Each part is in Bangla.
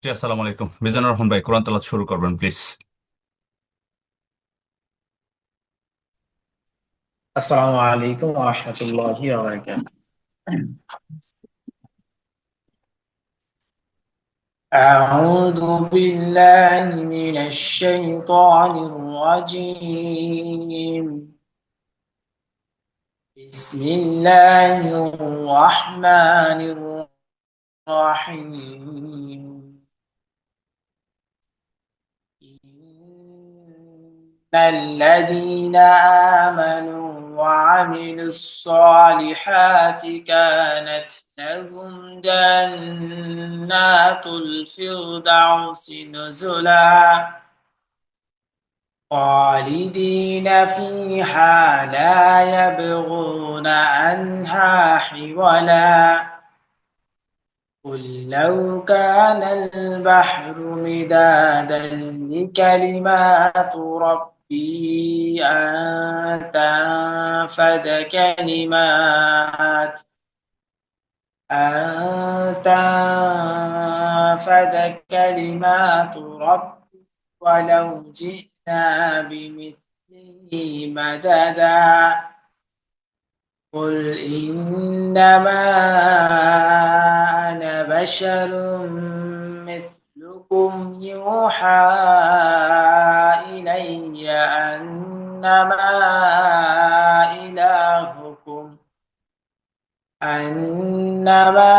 জি, আসসালামু আলাইকুম। মিজানুর রহমান ভাই, কোরআন তেলাওয়াত শুরু করবেন please. السلام عليكم ورحمة الله وبركاته. أعوذ بالله من الشيطان الرجيم. بسم الله الرحمن الرحيم. إن الذين آمنوا وعملوا الصالحات كانت لهم جنات الفردوس نزلا خالدين فيها لا يبغون عنها حولا. قل لو كان البحر مدادا لكلمات ربي أن تنفد كلمات ربي ولو جئنا بمثله مددا. قل إنما أنا بشر مثلكم يوحى إلي إلهكم أنما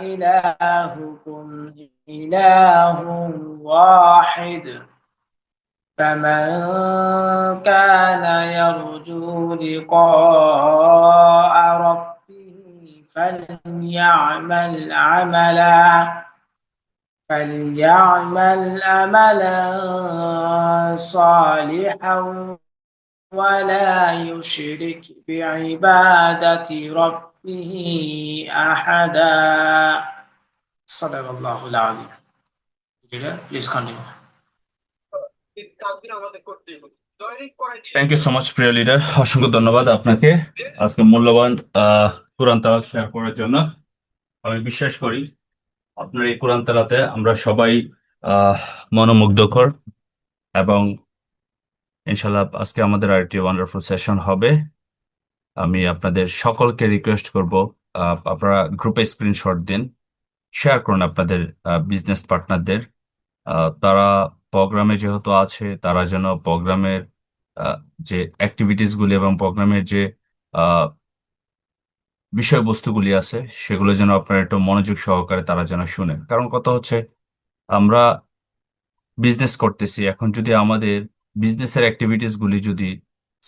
إلهكم إله واحد. فمن كان يرجو لقاء ربه فليعمل عملا صالحا ولا يشرك بعبادة ربه أحدا. صدق الله العظيم. Please continue. Thank you so much, প্রিয় লিডার। অসংখ্য ধন্যবাদ আপনাকে আজকে মূল্যবান কোরআন তেলাওয়াত শেয়ার করার জন্য। আমি বিশ্বাস করি আপনার এই কোরআন তেলাতে আমরা সবাই আহ মনোমুগ্ধকর, এবং ইনশাল্লাহ আজকে আমাদের আরেকটি ওয়ান্ডারফুল সেশন হবে। আমি আপনাদের সকলকে রিকোয়েস্ট করব, আপনারা গ্রুপে স্ক্রিনশট দিন, শেয়ার করুন আপনাদের বিজনেস পার্টনারদের। তারা প্রোগ্রামে যেহেতু আছে, তারা যেন প্রোগ্রামের আহ, যে অ্যাক্টিভিটিস গুলি এবং প্রোগ্রামের যে আহ, বিষয়বস্তুগুলি আছে সেগুলো যেন আপনারা একটু মনোযোগ সহকারে তারা যেন শুনে। কারণ কথা হচ্ছে, আমরা বিজনেস করতেছি, এখন যদি আমাদের বিজনেসের অ্যাক্টিভিটিস গুলি যদি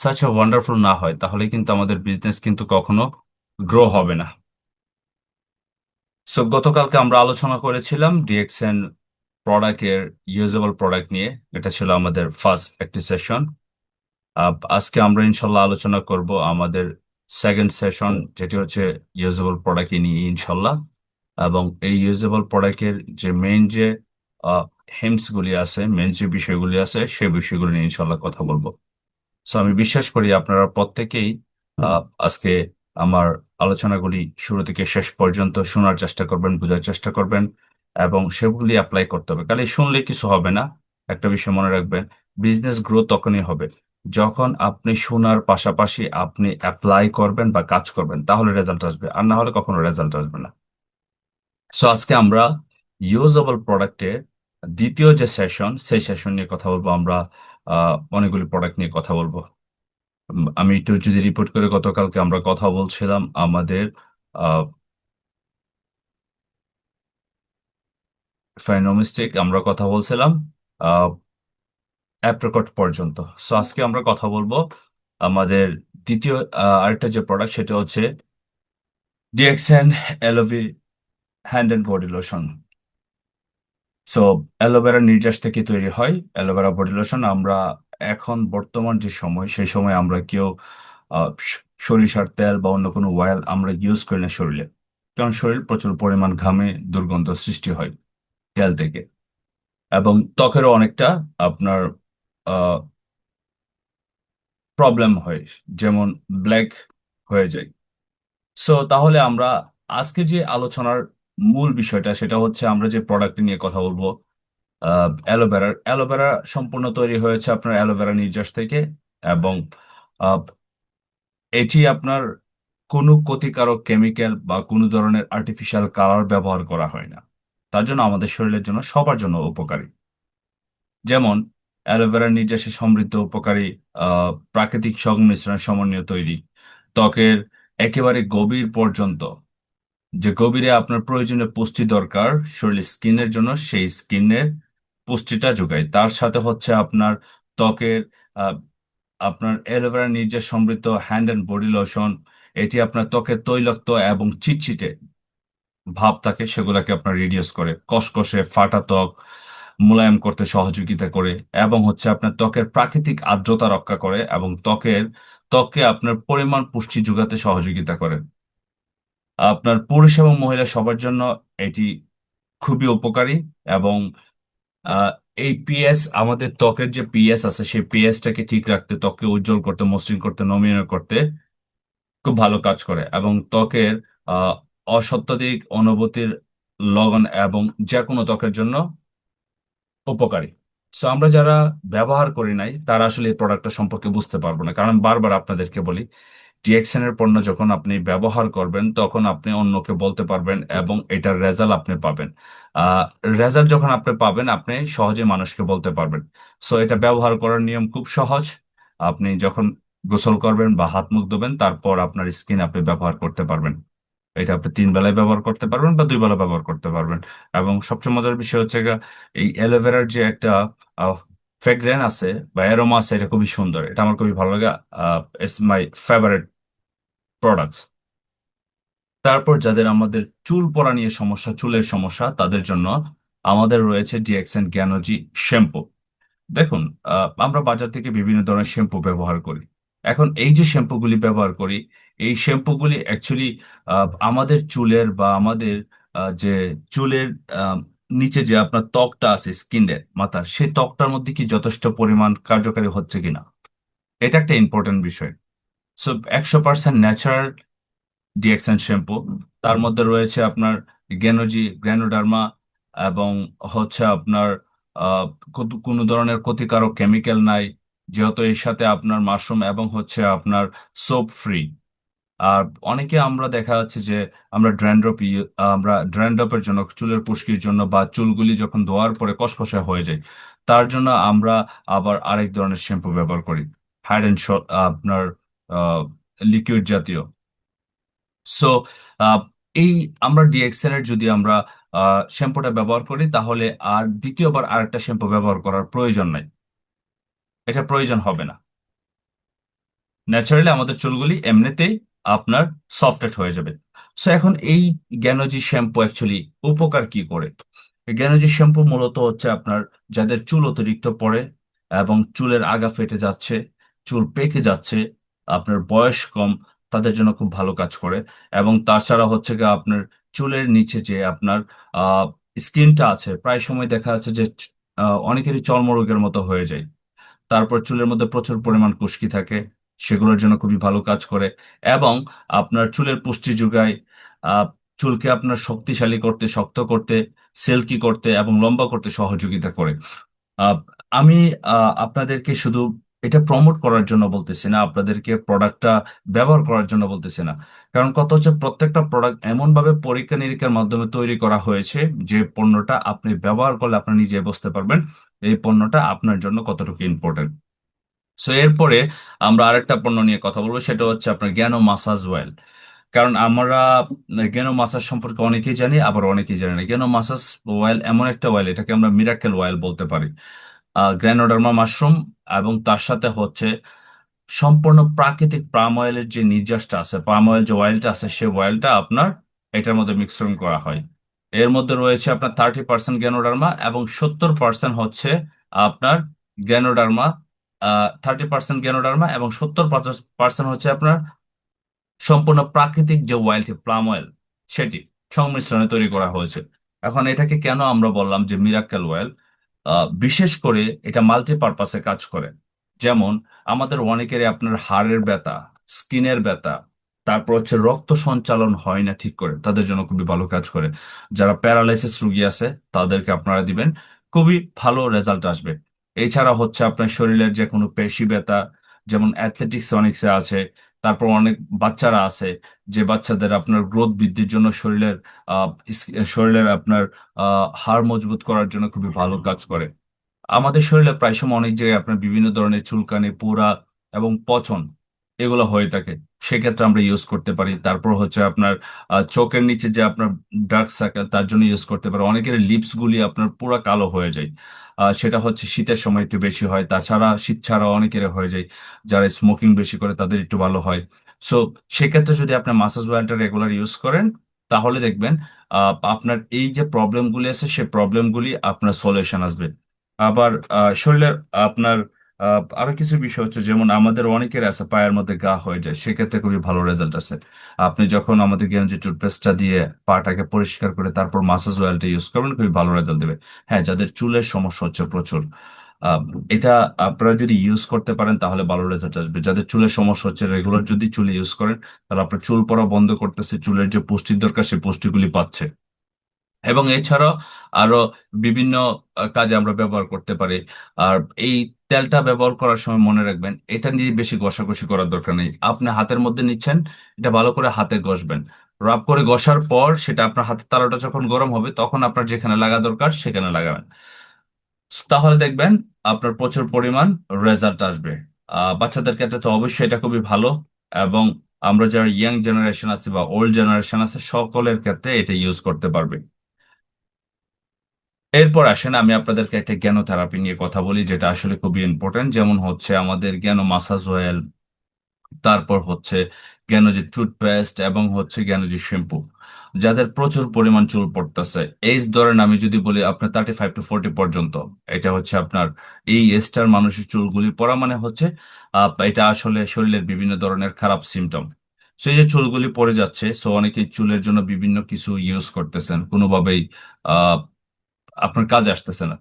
সাচ এ ওয়ান্ডারফুল না হয়, তাহলে কিন্তু আমাদের বিজনেস কিন্তু কখনো গ্রো হবে না। সো গতকালকে আমরা আলোচনা করেছিলাম ডিএক্সএন প্রোডাক্টের ইউজেবল প্রোডাক্ট নিয়ে। এটা ছিল আমাদের ফার্স্ট একটি সেশন। আজকে আমরা ইনশাল্লাহ আলোচনা করব আমাদের সেকেন্ড সেশন, যেটি হচ্ছে ইউজেবল প্রোডাক্ট নিয়ে ইনশাল্লাহ। এবং এই ইউজেবল প্রোডাক্টের যে মেইন যে হেমস গুলি আছে, মেইন যে বিষয়গুলি আছে, সেই বিষয়গুলি নিয়ে ইনশাল্লাহ কথা বলবো। সো আমি বিশ্বাস করি আপনারা প্রত্যেকেই আজকে আমার আলোচনাগুলি শুরু থেকে শেষ পর্যন্ত শোনার চেষ্টা করবেন, বোঝার চেষ্টা করবেন, এবং সেগুলি অ্যাপ্লাই করতে হবে। খালি শুনলে কিছু হবে না। একটা বিষয় মনে রাখবেন, বিজনেস গ্রো তখনই হবে যখন আপনি শোনার পাশাপাশি আপনি অ্যাপ্লাই করবেন বা কাজ করবেন, তাহলে রেজাল্ট আসবে, আর না হলে কখনো রেজাল্ট আসবে না। সো আজকে আমরা ইউজেবল প্রোডাক্টের দ্বিতীয় যে সেশন, সেই সেশন নিয়ে কথা বলবো আমরা। অনেকগুলি প্রোডাক্ট নিয়ে কথা বলবো। আমি একটু যদি রিপোর্ট করে, গতকালকে আমরা কথা বলছিলাম আমাদের ফাইনোমিস্টিক, আমরা কথা বলছিলাম অ্যাপ্রিকট পর্যন্ত। সো আজকে আমরা কথা বলবো আমাদের দ্বিতীয় আরেকটা যে প্রোডাক্ট, সেটা হচ্ছে DXN Aloe V hand and body lotion. So aloe vera নির্যাস থেকে তৈরি হয় অ্যালোভেরা বডি লোশন। আমরা এখন বর্তমান যে সময়, সেই সময় আমরা কেউ সরিষার তেল বা অন্য কোনো অয়েল আমরা ইউজ করি না শরীরে, কারণ শরীর প্রচুর পরিমাণ ঘামে, দুর্গন্ধ সৃষ্টি হয় তেল থেকে, এবং ত্বকেরও অনেকটা আপনার প্রবলেম হয়, যেমন ব্ল্যাক হয়ে যায়। সো তাহলে আমরা আজকে যে আলোচনার মূল বিষয়টা, সেটা হচ্ছে আমরা যে প্রোডাক্ট নিয়ে কথা বলবো, অ্যালোভেরা সম্পূর্ণ তৈরি হয়েছে আপনার অ্যালোভেরা নির্যাস থেকে। এবং আহ, এটি আপনার কোনো ক্ষতিকারক কেমিক্যাল বা কোনো ধরনের আর্টিফিশিয়াল কালার ব্যবহার করা হয় না। তার জন্য আমাদের শরীরের জন্য, সবার জন্য উপকারী। যেমন অ্যালোভেরার নির্যাসে সমৃদ্ধ উপকারী প্রাকৃতিক সংমিশ্রণ সমন্বয় তৈরি, ত্বকের একেবারে গভীর পর্যন্ত, যে গভীরে আপনার প্রয়োজনীয় পুষ্টি দরকার শরীরের স্কিনের জন্য, সেই স্কিনের পুষ্টিটা যোগায়। তার সাথে হচ্ছে আপনার ত্বকের আহ, আপনার অ্যালোভেরা নির্যাস সমৃদ্ধ হ্যান্ড অ্যান্ড বডি লোশন, এটি আপনার ত্বকের তৈলাক্ত এবং চিটচিটে ভাব থাকে সেগুলোকে আপনার রিডিউস করে, কষকষে ফাটা ত্বক মোলায়েম করতে সহযোগিতা করে, এবং হচ্ছে আপনার ত্বকের প্রাকৃতিক আর্দ্রতা রক্ষা করে, এবং ত্বককে আপনার পরিমাণ পুষ্টি যোগাতে সহযোগিতা করে। আপনার পুরুষ এবং মহিলা সবার জন্য এটি খুবই উপকারী। এবং আহ, এই পিএস, আমাদের ত্বকের যে পিএস আছে সেই পিএসটাকে ঠিক রাখতে, ত্বককে উজ্জ্বল করতে, মসৃণ করতে, নমনীয় করতে খুব ভালো কাজ করে। এবং ত্বকের আহ অসত্ত্বাধিক অনুভূতির লগন এবং যে কোনো ত্বকের জন্য উপকারী। সো আমরা যারা ব্যবহার করি নাই তারা আসলে এই প্রোডাক্টটা সম্পর্কে বুঝতে পারবো না, কারণ বারবার আপনাদেরকে বলি, ডিএক্সএন এর পণ্য যখন আপনি ব্যবহার করবেন তখন আপনি অন্যকে বলতে পারবেন এবং এটার রেজাল্ট আপনি পাবেন। আহ রেজাল্ট যখন আপনি পাবেন আপনি সহজে মানুষকে বলতে পারবেন। সো এটা ব্যবহার করার নিয়ম খুব সহজ। আপনি যখন গোসল করবেন বা হাত মুখ ধোবেন, তারপর আপনার স্কিন আপনি ব্যবহার করতে পারবেন। এটা আপনি 3 বেলায় ব্যবহার করতে পারবেন বা 2 বেলা ব্যবহার করতে পারবেন। এবং সবচেয়ে মজার বিষয় হচ্ছে গিয়ে, এই অ্যালোভেরার যে একটা ফ্রেগ্রেন্স আছে বা অ্যারোমা আছে, এটা খুবই সুন্দর, এটা আমার খুবই ভালো লাগে। It's my favourite products. তারপর যাদের আমাদের চুল পড়া নিয়ে সমস্যা, চুলের সমস্যা, তাদের জন্য আমাদের রয়েছে ডিএক্সএন জ্ঞানোজি শ্যাম্পু। দেখুন, আমরা বাজার থেকে বিভিন্ন ধরনের শ্যাম্পু ব্যবহার করি। এখন এই যে শ্যাম্পুগুলি ব্যবহার করি, এই শ্যাম্পুগুলি অ্যাকচুয়ালি আমাদের চুলের বা আমাদের যে চুলের আহ, নিচে যে আপনার ত্বকটা আছে স্কিনের মাথার, সেই ত্বকটার মধ্যে কি যথেষ্ট পরিমাণ কার্যকারী হচ্ছে কিনা, এটা একটা ইম্পর্টেন্ট বিষয়। সো 100% ন্যাচারাল ডিএক্সএন শ্যাম্পু, তার মধ্যে রয়েছে আপনার গ্যানোজি, গ্র্যানোডার্মা, এবং হচ্ছে আপনার আহ, কোনো ধরনের ক্ষতিকারক কেমিক্যাল নাই, যেহেতু এর সাথে আপনার মাশরুম এবং হচ্ছে আপনার সোপ ফ্রি। আর অনেকে আমরা দেখা যাচ্ছে যে আমরা ড্র্যান্ড্রপের জন্য, চুলের খুশকির জন্য, বা চুলগুলি যখন ধোয়ার পরে কসকসে হয়ে যায়, তার জন্য আমরা আবার আরেক ধরনের শ্যাম্পু ব্যবহার করি, হেড অ্যান্ড আপনার লিকুইড জাতীয়। সো এই আমরা ডিএক্সএন এর যদি আমরা শ্যাম্পুটা ব্যবহার করি, তাহলে আর দ্বিতীয়বার আরেকটা শ্যাম্পু ব্যবহার করার প্রয়োজন নাই, এটা প্রয়োজন হবে না। ন্যাচারালি আমাদের চুলগুলি এমনিতেই আপনার সফটেড হয়ে যাবে। সো এখন এই জ্ঞানোজি শ্যাম্পু অ্যাকচুয়ালি উপকার কি করে? এই জ্ঞানোজি শ্যাম্পু মূলত হচ্ছে আপনার যাদের চুল অতিরিক্ত পড়ে এবং চুলের আগা ফেটে যাচ্ছে, চুল পেকে যাচ্ছে, আপনার বয়স কম, তাদের জন্য খুব ভালো কাজ করে। এবং তাছাড়া হচ্ছে গিয়ে আপনার চুলের নিচে যে আপনার আহ স্কিনটা আছে, প্রায় সময় দেখা যাচ্ছে যে অনেকেরই চর্মরোগের মতো হয়ে যায়। তারপর চুলের মধ্যে প্রচুর পরিমাণ খুশকি থাকে, সেগুলোর জন্য খুবই ভালো কাজ করে। এবং আপনার চুলের পুষ্টি যোগায়, আহ, চুলকে আপনার শক্তিশালী করতে, শক্ত করতে, সিল্কি করতে এবং লম্বা করতে সহযোগিতা করে। আহ, আমি আপনাদেরকে শুধু এটা প্রমোট করার জন্য বলতেছি না, আপনাদেরকে প্রোডাক্টটা ব্যবহার করার জন্য বলতেছি না। কারণ কত হচ্ছে, প্রত্যেকটা প্রোডাক্ট এমনভাবে পরীক্ষা নিরীক্ষার মাধ্যমে তৈরি করা হয়েছে যে পণ্যটা আপনি ব্যবহার করলে আপনি নিজে বুঝতে পারবেন এই পণ্যটা আপনার জন্য কতটুকু ইম্পর্টেন্ট। সো এরপরে আমরা আরেকটা পণ্য নিয়ে কথা বলবো, সেটা হচ্ছে আপনার জ্ঞানো মাসাজ অয়েল। কারণ আমরা জ্ঞানো মাসাজ সম্পর্কে অনেকেই জানি, আবার অনেকেই জানি না। জ্ঞানো মাসাজ অয়েল এমন একটা অয়েল, এটাকে আমরা মিরাকেল অয়েল বলতে পারি। গ্র্যানোডার্মা মাশরুম এবং তার সাথে হচ্ছে সম্পূর্ণ প্রাকৃতিক পাম অয়েলের যে নির্যাসটা আছে, পাম অয়েল যে অয়েলটা আছে, সেই অয়েলটা আপনার এটার মধ্যে মিশ্রণ করা হয়। এর মধ্যে রয়েছে আপনার 30% গ্যানোডার্মা এবং 70% হচ্ছে আপনার গ্যানোডার্মা। 30% গ্যানোডার্মা এবং 70% হচ্ছে আপনার সম্পূর্ণ প্রাকৃতিক যে অয়েলটি, প্লাম অয়েল, সেটি সংমিশ্রণে তৈরি করা হয়েছে। এখন এটাকে কেন আমরা বললাম যে মিরাক্কেল অয়েল? বিশেষ করে এটা মাল্টিপারপাসে কাজ করে। যেমন আমাদের অনেকেরই আপনার হাড়ের ব্যথা, স্কিনের ব্যথা, তারপর হচ্ছে রক্ত সঞ্চালন হয় না ঠিক করে, তাদের জন্য খুবই ভালো কাজ করে। যারা প্যারালাইসিস রোগী আছে তাদেরকে আপনারা দিবেন, খুবই ভালো রেজাল্ট আসবে। এছাড়া হচ্ছে আপনার শরীরের যে কোনো পেশি ব্যথা, যেমন অ্যাথলেটিক্স অনিক্সে আছে, তারপর অনেক বাচ্চারা আছে যে বাচ্চাদের আপনার গ্রোথ বৃদ্ধির জন্য শরীরের আপনার হাড় মজবুত করার জন্য খুবই ভালো কাজ করে। আমাদের শরীরে প্রায় সময় অনেক জায়গায় আপনার বিভিন্ন ধরনের চুলকানি, পোড়া এবং পচন এগুলো হয়ে থাকে, সেক্ষেত্রে আমরা ইউজ করতে পারি। তারপর হচ্ছে আপনার চোখের নিচে যে আপনার ডার্ক সার্কেল, তার জন্য ইউজ করতে পারি। অনেকের লিপস গুলি আপনার পুরো কালো হয়ে যায়, সেটা হচ্ছে শীতের সময় একটু বেশি হয়, তাছাড়া শীত ছাড়া অনেকের হয়ে যায়। যারা স্মোকিং বেশি করে তাদের একটু ভালো হয়। সো সেক্ষেত্রে যদি আপনি মাসাজ অয়েলটা রেগুলার ইউজ করেন, তাহলে দেখবেন আপনার এই যে প্রবলেমগুলি আছে সেই প্রবলেমগুলি আপনার সলিউশন আসবে। আবার শরীরের আপনার আরো কিছু বিষয় হচ্ছে, যেমন আমাদের অনেকের আছে পায়ের মধ্যে ঘা হয়ে যায়, সেক্ষেত্রে খুবই ভালো রেজাল্ট আছে। আপনি যখন আমাদের গেঞ্জি টুথপেস্টটা দিয়ে পাটাকে পরিষ্কার করে তারপর মাসাজ অয়েলটা ইউজ করবেন, খুবই ভালো রেজাল্ট দেবে। হ্যাঁ, যাদের চুলের সমস্যা হচ্ছে প্রচুর, আহ, এটা আপনারা যদি ইউজ করতে পারেন তাহলে ভালো রেজাল্ট আসবে। যাদের চুলের সমস্যা হচ্ছে, রেগুলার যদি চুলে ইউজ করেন, তাহলে আপনার চুল পড়া বন্ধ করতেছে, চুলের যে পুষ্টির দরকার সেই পুষ্টিগুলি পাচ্ছে। এবং এছাড়াও আরো বিভিন্ন কাজে আমরা ব্যবহার করতে পারি। আর এই তেলটা ব্যবহার করার সময় মনে রাখবেন, এটা নিয়ে বেশি ঘষাঘষি করার দরকার নেই। আপনি হাতের মধ্যে নিচ্ছেন, এটা ভালো করে হাতে ঘষবেন। রাব করে ঘষার পর সেটা আপনার হাতের তালুটা যখন গরম হবে, তখন আপনার যেখানে লাগা দরকার সেখানে লাগাবেন। তাহলে দেখবেন আপনার প্রচুর পরিমাণ রেজাল্ট আসবে। বাচ্চাদের ক্ষেত্রে তো অবশ্যই এটা খুবই ভালো। এবং আমরা যারা ইয়াং জেনারেশন আছে বা ওল্ড জেনারেশন আছে, সকলের ক্ষেত্রে এটা ইউজ করতে পারবে। এরপর আসেন আমি আপনাদেরকে একটা জ্ঞান থেরাপি নিয়ে কথা বলি, যেটা আসলে খুবই ইম্পর্টেন্ট। যেমন হচ্ছে আমাদের জ্ঞান মাসাজ অয়েল, তারপর হচ্ছে জ্ঞান যে টুথপেস্ট, এবং হচ্ছে জ্ঞান যে শ্যাম্পু। যাদের প্রচুর পরিমাণ চুল পড়তেছে, এইজ ধরেন আমি যদি বলি আপনার 35 to 40 পর্যন্ত, এটা হচ্ছে আপনার এই এজটার মানুষের চুলগুলি পড়া মানে হচ্ছে এটা আসলে শরীরের বিভিন্ন ধরনের খারাপ সিমটম। সেই যে চুলগুলি পড়ে যাচ্ছে, সো অনেকেই চুলের জন্য বিভিন্ন কিছু ইউজ করতেছেন, কোনোভাবেই আপনার কাজে আসতেছে না।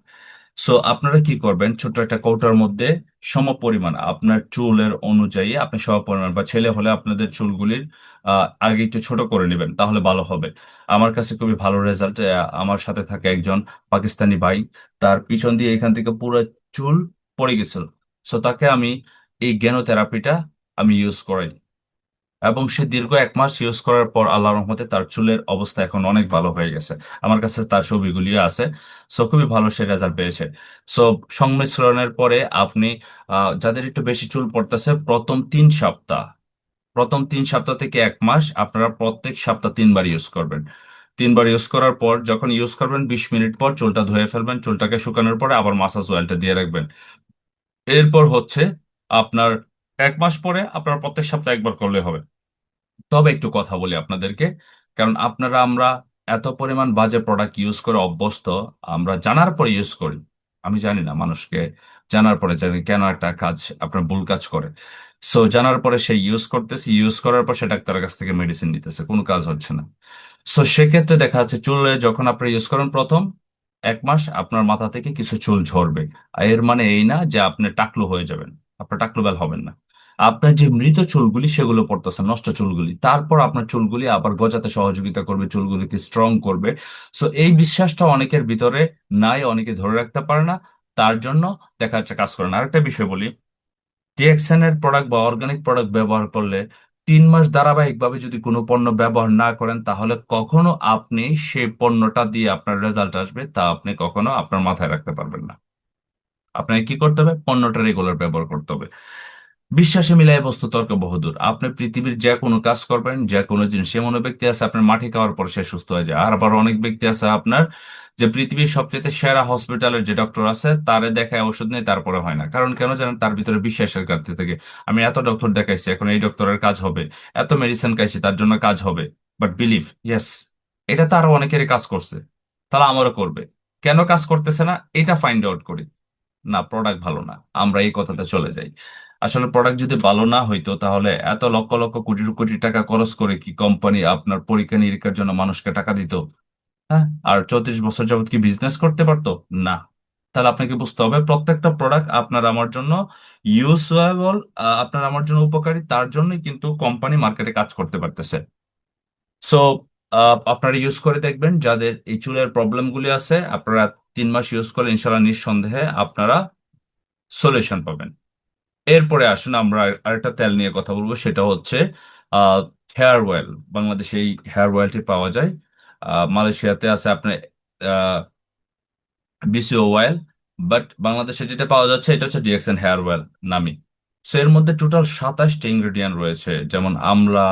সো আপনারা কি করবেন, ছোট একটা কৌটার মধ্যে সমপরিমাণ আপনার চুলের অনুযায়ী আপনি সমপরিমাণ, বা ছেলে হলে আপনাদের চুলগুলির আগে একটু ছোট করে নেবেন, তাহলে ভালো হবে। আমার কাছে খুবই ভালো রেজাল্ট। আমার সাথে থাকে একজন পাকিস্তানি ভাই, তার পিছন দিয়ে এখান থেকে পুরো চুল পড়ে গেছিল। সো তাকে আমি এই জ্ঞানোথেরাপিটা আমি ইউজ করাই, এবং সে দীর্ঘ 1 মাস ইউজ করার পর আল্লাহর রহমতে তার চুলের অবস্থা এখন অনেক ভালো হয়ে গেছে। আমার কাছে তার ছবিগুলিও আছে। সো খুবই ভালো সে রেজাল্ট পেয়েছে। সো সংমিশ্রণের পরে আপনি যাদের একটু বেশি চুল পড়তেছে, প্রথম 3 সপ্তাহ থেকে 1 মাস আপনারা প্রত্যেক সপ্তাহ 3 বার ইউজ করবেন। 3 বার ইউজ করার পর যখন ইউজ করবেন, 20 মিনিট পর চুলটা ধুয়ে ফেলবেন, চুলটাকে শুকানোর পরে আবার মাসাজ অয়েলটা দিয়ে রাখবেন। এরপর হচ্ছে আপনার 1 মাস পরে আপনার প্রত্যেক সপ্তাহে একবার করলে হবে। তবে একটু কথা বলি আপনাদেরকে, কারণ আমরা এত পরিমাণ বাজে প্রোডাক্ট ইউজ করে অভ্যস্ত, আমরা জানার পরে ইউজ করি। আমি জানি না মানুষকে জানার পরে জানি কেন একটা কাজ আপনার ভুল কাজ করে। সো জানার পরে সে ইউজ করতেছে, ইউজ করার পর সে ডাক্তারের কাছ থেকে মেডিসিন নিতেছে, কোনো কাজ হচ্ছে না। সো সেক্ষেত্রে দেখা যাচ্ছে চুলে যখন আপনি ইউজ করেন প্রথম 1 মাস, আপনার মাথা থেকে কিছু চুল ঝরবে। আর এর মানে এই না যে আপনি টাকলু হয়ে যাবেন, আপনার টাকলু বেল হবেন না। আপনার যে মৃত চুলগুলি সেগুলো পড়তেছে, নষ্ট চুলগুলি, তারপর আপনার চুলগুলি আবার গজাতে সহযোগিতা করবে, চুলগুলিকে স্ট্রং করবে। সো এই বিশ্বাসটা অনেকের ভিতরে নাই, অনেকে ধরে রাখতে পারে না, তার জন্য দেখা যাচ্ছে কাজ করে না। আরেকটা বিষয় বলি, টিএক্সএন এর প্রোডাক্ট বা অর্গানিক প্রোডাক্ট ব্যবহার করলে 3 মাস ধারাবাহিকভাবে যদি কোনো পণ্য ব্যবহার না করেন, তাহলে কখনো আপনি সেই পণ্যটা দিয়ে আপনার রেজাল্ট আসবে তা আপনি কখনো আপনার মাথায় রাখতে পারবেন না। আপনাকে কি করতে হবে, পণ্যটা রেগুলার ব্যবহার করতে হবে। বিশ্বাসে মিলাই বস্তু তর্ক বহুদূর। আপনি পৃথিবীর যে কোনো কাজ করবেন, যে কোনো জিনিস, এমন ব্যক্তি আছে আপনার মাটি খাওয়ার পর সে সুস্থ হয়ে যায়। আর আবার অনেক ব্যক্তি আছে আপনার যে পৃথিবীর সবচেয়ে সেরা হসপিটালের যে ডক্টর আছে তারে দেখায় ওষুধ নেই, তারপরে হয় না। কারণ কেন জানেন, তার ভিতরে বিশ্বাসের ঘাটতি থেকে। আমি এত ডক্টর দেখাইছি, এখন এই ডক্টরের কাজ হবে, এত মেডিসিন খাইছি তার জন্য কাজ হবে, বাট বিলিভ, ইয়েস, এটা তো আরো অনেকেরই কাজ করছে, তাহলে আমারও করবে। কেন কাজ করতেছে না, এটা ফাইন্ড আউট করি। না, প্রোডাক্ট ভালো না, আমরা এই কথাটা চলে যাই। আসলে প্রোডাক্ট যদি ভালো না হইতো, তাহলে এত লক্ষ লক্ষ কোটি কোটি টাকা খরচ করে কি কোম্পানি আপনার পরীক্ষা নিরীক্ষার জন্য মানুষকে টাকা দিত? হ্যাঁ, আর 34 বছর যাবত কি বিজনেস করতে পারতো? না। তাহলে আপনাকে বুঝতে হবে প্রত্যেকটা প্রোডাক্ট আপনার আমার জন্য ইউজেবল, আপনার আমার জন্য উপকারী, তার জন্যই কিন্তু কোম্পানি মার্কেটে কাজ করতে পারতেছে। সো আপনারা ইউজ করে দেখবেন, যাদের এই চুলের প্রবলেমগুলি আছে আপনারা 3 মাস ইউজ করলে ইনশাল্লাহ নিঃসন্দেহে আপনারা সলিউশন পাবেন। এরপরে আসুন আমরা আরেকটা তেল নিয়ে কথা বলবো, সেটা হচ্ছে হেয়ার অয়েল। বাংলাদেশে এই হেয়ার অয়েলটি পাওয়া যায়, মালয়েশিয়াতে আছে আপনার বিসিও অয়েল, বাট বাংলাদেশে যেটা পাওয়া যাচ্ছে এটা হচ্ছে ডিএক্সএন হেয়ার অয়েল নামি। সো এর মধ্যে টোটাল 27টা ইনগ্রেডিয়েন্ট রয়েছে, যেমন আমলা,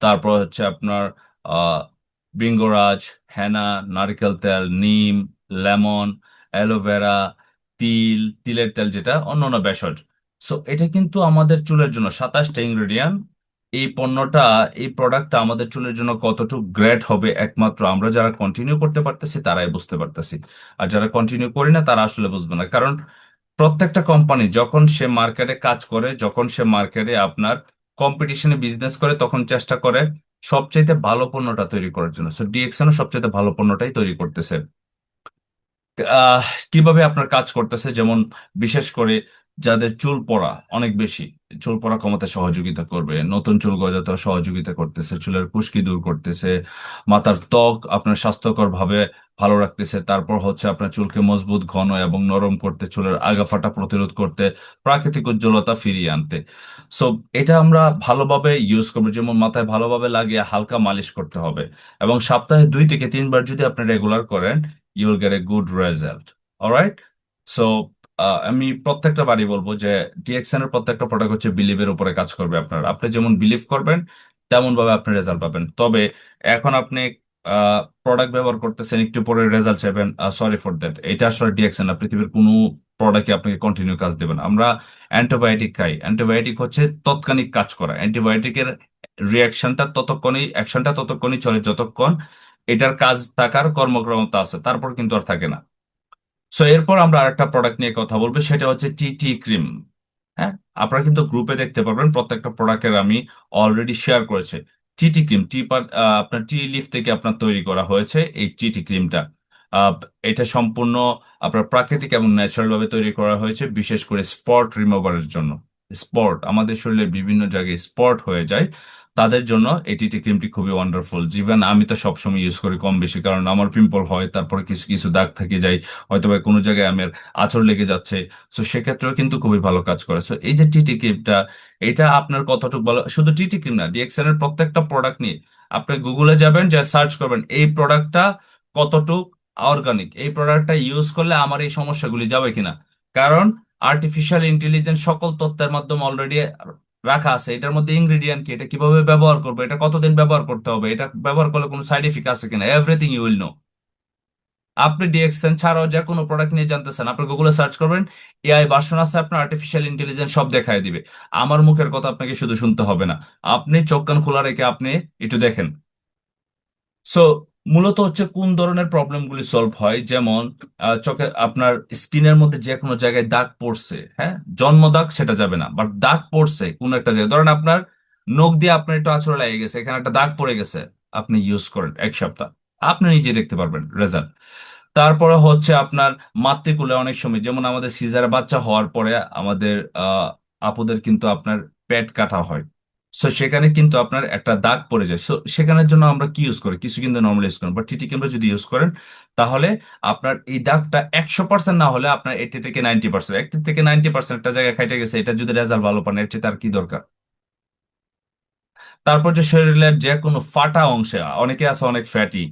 তারপর হচ্ছে আপনার আহ বৃঙ্গরাজ, হেনা, নারকেল তেল, নিম, লেমন, অ্যালোভেরা, তিলের তেল যেটা, অন্যান্য ভেষজ। সো এটা কিন্তু আমাদের চুলের জন্য 27টা ইনগ্রেডিয়েন্ট। এই পণ্যটা, এই প্রোডাক্টটা আমাদের চুলের জন্য কতটুকু গ্রেট হবে একমাত্র আমরা যারা কন্টিনিউ করতে পারতেছি তারাই বুঝতে পারতেছি। আর যারা কন্টিনিউ করি না তারা আসলে বুঝবে না, কারণ প্রত্যেকটা কোম্পানি যখন সে মার্কেটে কাজ করে, যখন সে মার্কেটে আপনার কম্পিটিশনে বিজনেস করে, তখন চেষ্টা করে সবচাইতে ভালো পণ্যটা তৈরি করার জন্য। সো ডিএক্সএনও সবচাইতে ভালো পণ্যটাই তৈরি করতেছে। আহ কিভাবে আপনার কাজ করতেছে, যেমন বিশেষ করে যাদের চুল পড়া অনেক বেশি, চুল পড়া কমাতে সহযোগিতা করবে, নতুন চুল গজাতে সহযোগিতা করতেছে, চুলের খুশকি দূর করতেছে, মাথার ত্বক আপনার স্বাস্থ্যকর ভাবে ভালো রাখতেছে, তারপর হচ্ছে আপনার চুলকে মজবুত, ঘন এবং নরম করতে, চুলের আগা ফাটা প্রতিরোধ করতে, প্রাকৃতিক উজ্জ্বলতা ফিরিয়ে আনতে। সো এটা আমরা ভালোভাবে ইউজ করবো, যেমন মাথায় ভালোভাবে লাগিয়ে হালকা মালিশ করতে হবে, এবং সপ্তাহে 2 থেকে 3 বার যদি আপনি রেগুলার করেন, you will get a good result. Alright? So, আমি প্রত্যেকটা বারই বলবো যে ডিএক্সএন এর প্রত্যেকটা প্রোডাক্ট হচ্ছে বিলিভের উপরে কাজ করবে। আপনার, আপনি যেমন বিলিভ করবেন তেমন ভাবে আপনি রেজাল্ট পাবেন। তবে এখন আপনি প্রোডাক্ট ব্যবহার করতেছেন, একটু পরে রেজাল্ট চাইবেন, সরি ফর দ্যাট, এটা আসলে ডিএক্সএন না। পৃথিবীর কোনো প্রোডাক্টে আপনাকে কন্টিনিউ কাজ দেবেন। আমরা অ্যান্টিবায়োটিক খাই, অ্যান্টিবায়োটিক হচ্ছে তৎক্ষণিক কাজ করা। অ্যান্টিবায়োটিকের অ্যাকশনটা ততক্ষণই চলে যতক্ষণ এটার কাজ থাকার কর্মক্ষমতা আছে, তারপর কিন্তু আর থাকে না। সো এরপর আমরা আরেকটা প্রোডাক্ট নিয়ে কথা বলবো, সেটা হচ্ছে টিটি ক্রিম। হ্যাঁ, আপনারা কিন্তু গ্রুপে দেখতে পারবেন প্রত্যেকটা প্রোডাক্টের আমি অলরেডি শেয়ার করেছি। টিটি ক্রিম, আপনার টি লিফ থেকে আপনার তৈরি করা হয়েছে এই টিটি ক্রিমটা। আহ, এটা সম্পূর্ণ আপনার প্রাকৃতিক এবং ন্যাচারাল ভাবে তৈরি করা হয়েছে, বিশেষ করে স্পট রিমুভারের জন্য। স্পট, আমাদের শরীরে বিভিন্ন জায়গায় স্পট হয়ে যায়, তাদের জন্য এই টিটি ক্রিমটি খুবই ওয়ান্ডারফুল। ইভেন আমি তো সবসময় ইউজ করি কম বেশি, কারণ আমার পিম্পল হয়, তারপরে কিছু কিছু দাগ থেকে যায়, হয়তো বা কোনো জায়গায় আমার আঁচড় লেগে যাচ্ছে। সো সেক্ষেত্রেও কিন্তু খুবই ভালো কাজ করে। সো এই যে টিটি ক্রিমটা, এটা আপনার কতটুকু ভালো, শুধু টিটি ক্রিম না, ডিএক্সএন এর প্রত্যেকটা প্রোডাক্ট নিয়ে আপনি গুগলে যাবেন, যা সার্চ করবেন এই প্রোডাক্টটা কতটুক অর্গানিক, এই প্রোডাক্টটা ইউজ করলে আমার এই সমস্যাগুলি যাবে কিনা। কারণ আর্টিফিশিয়াল ইন্টেলিজেন্স সকল তথ্যের মাধ্যমে অলরেডি রাখা আছে। এটার মধ্যে ইনগ্রিডিয়েন্ট কি, এটা কিভাবে ব্যবহার করবো, এটা কতদিন ব্যবহার করতে হবে, এটা ব্যবহার করলে কোনো সাইড এফেক্ট আছে কিনা, এভরিথিং ইউ উইল নো। আপনি ডিএক্সএন ছাড়াও যে কোনো প্রোডাক্ট নিয়ে জানতেছেন, আপনি গুগলে সার্চ করবেন, এআই ভার্সন আছে আপনার, আর্টিফিশিয়াল ইন্টেলিজেন্স সব দেখায় দিবে। আমার মুখের কথা আপনাকে শুধু শুনতে হবে না, আপনি চোখ কান খোলা রেখে আপনি একটু দেখেন। সো মূলত হচ্ছে কোন ধরনের প্রবলেমগুলি সলভ হয়, যেমন চোখে আপনার স্কিনের মধ্যে যে কোনো জায়গায় দাগ পড়ছে, হ্যাঁ, জন্ম দাগ সেটা যাবে না, বাট দাগ পড়ছে কোন একটা জায়গায়, ধরেন আপনার নখ দিয়ে আপনার একটু আঁচড় লেগে গেছে, এখানে একটা দাগ পড়ে গেছে, আপনি ইউজ করেন 1 সপ্তাহ, আপনি নিজে দেখতে পারবেন রেজাল্ট। তারপরে হচ্ছে আপনার মাতৃকুলে অনেক সময়, যেমন আমাদের সিজার বাচ্চা হওয়ার পরে আমাদের আপুদের কিন্তু আপনার পেট কাটা হয়। সো সেখানে কিন্তু আপনার একটা দাগ পড়ে যায়। সো সেখানের জন্য আমরা কি ইউজ করি, কিছু কিন্তু নর্মাল ইউজ করেন, বাট টিটি ক্যামেরা যদি ইউজ করেন তাহলে আপনার এই দাগটা 100% না হলে আপনার 80 থেকে 90%, 80 থেকে 90% একটা জায়গায় খাইটে গেছে, এটা যদি রেজাল্ট ভালো পান এর চেয়ে তার কি দরকার। তারপর যে শরীরের যে কোনো ফাটা অংশে, অনেকে আছে অনেক ফ্যাটি,